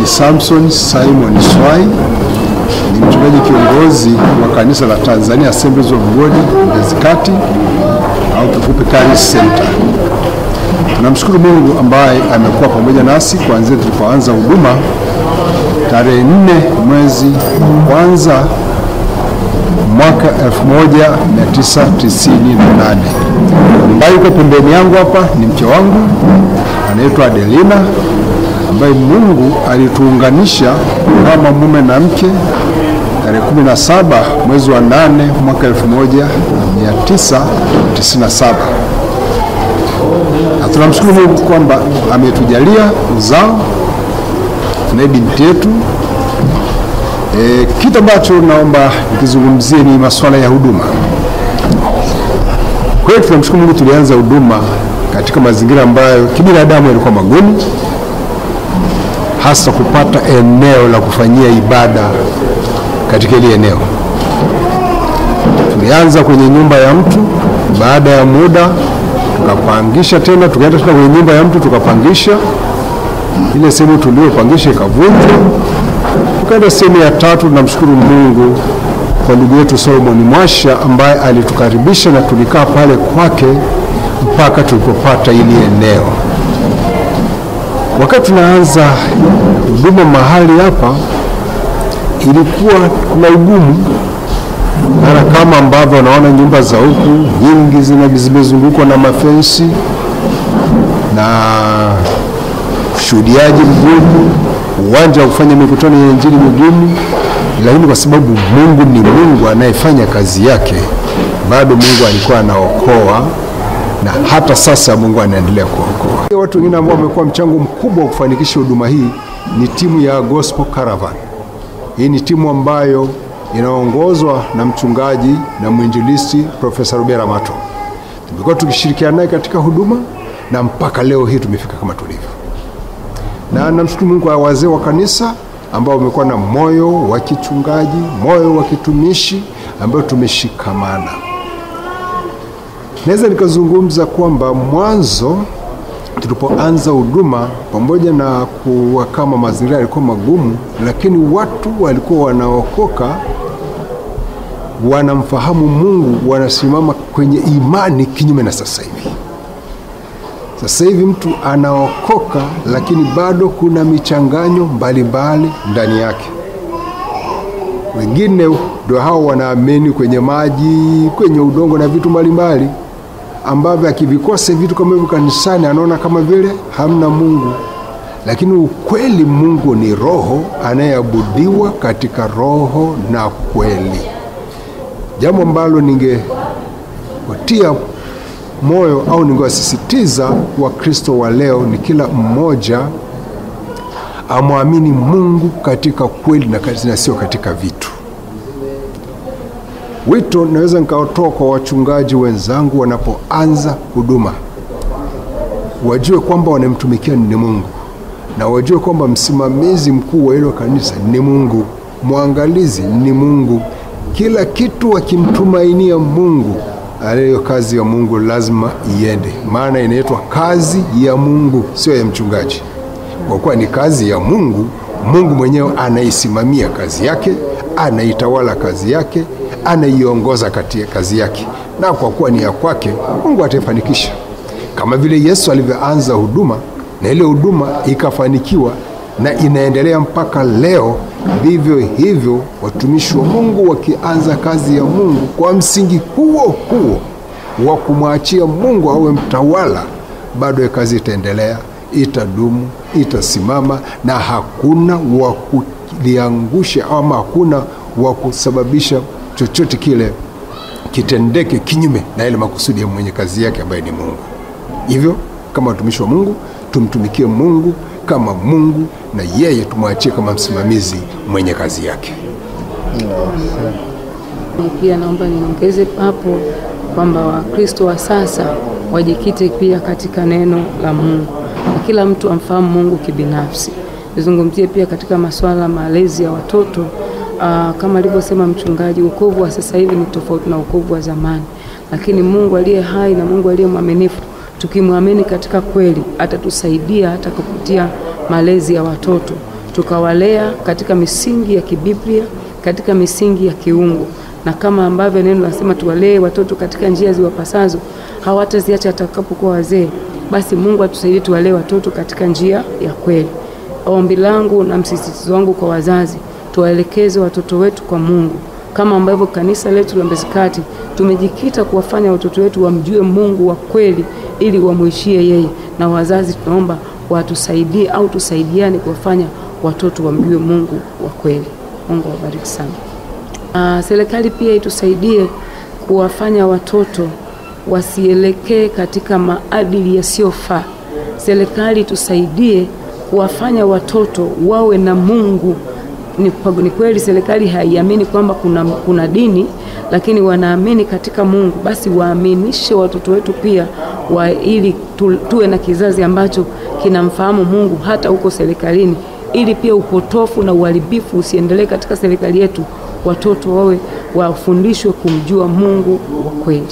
Mchungaji Samson Simon Swai, ni mchungaji kiongozi wa kanisa la Tanzania Assemblies of God Mbezi Kati au kifupi Karis Center. Tunamshukuru Mungu ambaye amekuwa pamoja nasi kuanzia tulipoanza huduma tarehe 4 mwezi wa kwanza mwaka 1998. Ambaye yuko pembeni yangu hapa ni mke wangu anaitwa Adelina, ambaye Mungu alituunganisha kama mume na mke tarehe 17 mwezi wa 8 mwaka 1997. Na tunamshukuru Mungu kwamba ametujalia uzao, tunaye binti yetu. Kitu ambacho naomba nikizungumzie ni masuala ya huduma. Kwa hiyo tunamshukuru Mungu, tulianza huduma katika mazingira ambayo kibinadamu yalikuwa magumu, hasa kupata eneo la kufanyia ibada katika ile eneo. Tulianza kwenye nyumba ya mtu, baada ya muda tukapangisha tena, tukaenda tena kwenye nyumba ya mtu tukapangisha. Ile sehemu tuliyopangisha ikavunjwa, tukaenda sehemu ya tatu. Tunamshukuru Mungu kwa ndugu yetu Solomon Mwasha ambaye alitukaribisha na tulikaa pale kwake mpaka tulipopata ile eneo. Wakati tunaanza huduma mahali hapa ilikuwa kuna ugumu, na kama ambavyo unaona nyumba za huku nyingi zimezungukwa na mafensi na ushuhudiaji mgumu, uwanja wa kufanya mikutano ya injili mgumu, lakini kwa sababu Mungu ni Mungu anayefanya kazi yake, bado Mungu alikuwa anaokoa, na hata sasa Mungu anaendelea kuokoa. Watu wengine ambao wamekuwa mchango mkubwa wa kufanikisha huduma hii ni timu ya Gospel Caravan. Hii ni timu ambayo inaongozwa na mchungaji na mwinjilisti Profesa Rubera Mato. Tumekuwa tukishirikiana naye katika huduma na mpaka leo hii tumefika kama tulivyo. Na namshukuru Mungu kwa wazee wa kanisa ambao wamekuwa na moyo wa kichungaji, moyo wa kitumishi ambao tumeshikamana. Naweza nikazungumza kwamba mwanzo tulipoanza huduma, pamoja na kuwa kama mazingira yalikuwa magumu, lakini watu walikuwa wanaokoka, wanamfahamu Mungu, wanasimama kwenye imani, kinyume na sasa hivi. Sasa hivi mtu anaokoka, lakini bado kuna michanganyo mbalimbali ndani yake. Wengine ndio hao wanaamini kwenye maji, kwenye udongo na vitu mbalimbali ambavyo akivikosa vitu kama hivyo kanisani anaona kama vile hamna Mungu. Lakini ukweli, Mungu ni roho anayeabudiwa katika roho na kweli. Jambo ambalo ningewatia moyo au ningewasisitiza Wakristo wa leo ni kila mmoja amwamini Mungu katika kweli na sio katika vitu. Wito naweza nikatoa kwa wachungaji wenzangu wanapoanza huduma, wajue kwamba wanamtumikia ni Mungu, na wajue kwamba msimamizi mkuu wa hilo kanisa ni Mungu, mwangalizi ni Mungu. Kila kitu wakimtumainia Mungu, aliyo kazi ya Mungu lazima iende, maana inaitwa kazi ya Mungu, sio ya mchungaji. Kwa kuwa ni kazi ya Mungu, Mungu mwenyewe anaisimamia kazi yake, anaitawala kazi yake, anaiongoza katika kazi yake, na kwa kuwa ni ya kwake, Mungu atafanikisha. Kama vile Yesu alivyoanza huduma na ile huduma ikafanikiwa na inaendelea mpaka leo, vivyo hivyo watumishi wa Mungu wakianza kazi ya Mungu kwa msingi huo wa kumwachia Mungu awe mtawala, bado ya kazi itaendelea, itadumu, itasimama, na hakuna wa kuliangusha ama hakuna wa kusababisha chochote kile kitendeke kinyume na ile makusudi ya mwenye kazi yake ambaye ni Mungu. Hivyo kama watumishi wa Mungu, tumtumikie Mungu kama Mungu, na yeye tumwachie kama msimamizi mwenye kazi yake. Pia naomba niongeze hapo kwamba Wakristo wa sasa wajikite pia katika neno la Mungu, na kila mtu amfahamu Mungu kibinafsi. Nizungumzie pia katika masuala malezi ya watoto. Kama alivyosema mchungaji, wokovu wa sasa hivi ni tofauti na wokovu wa zamani, lakini Mungu aliye hai na Mungu aliye mwaminifu, tukimwamini katika kweli, atatusaidia hata kupitia malezi ya watoto. tukawalea katika misingi ya kibiblia, katika misingi ya kiungu, na kama ambavyo neno nasema tuwalee watoto katika njia ziwapasazo, hawataziacha atakapokuwa wazee. Basi Mungu atusaidie tuwalee watoto katika njia ya kweli. Ombi langu na msisitizo wangu kwa wazazi, tuwaelekeze watoto wetu kwa Mungu, kama ambavyo kanisa letu la Mbezi Kati tumejikita kuwafanya watoto wetu wamjue Mungu wa kweli ili wamuishie yeye. Na wazazi tunaomba watusaidie au tusaidiane kuwafanya watoto wamjue Mungu wa kweli. Mungu awabariki sana. Serikali pia itusaidie kuwafanya watoto wasielekee katika maadili yasiyofaa. Serikali tusaidie kuwafanya watoto wawe na Mungu. Ni kweli serikali haiamini kwamba kuna dini, lakini wanaamini katika Mungu. Basi waaminishe watoto wetu pia ili tuwe na kizazi ambacho kinamfahamu Mungu hata huko serikalini, ili pia upotofu na uharibifu usiendelee katika serikali yetu. Watoto wafundishwe kumjua Mungu wa kweli.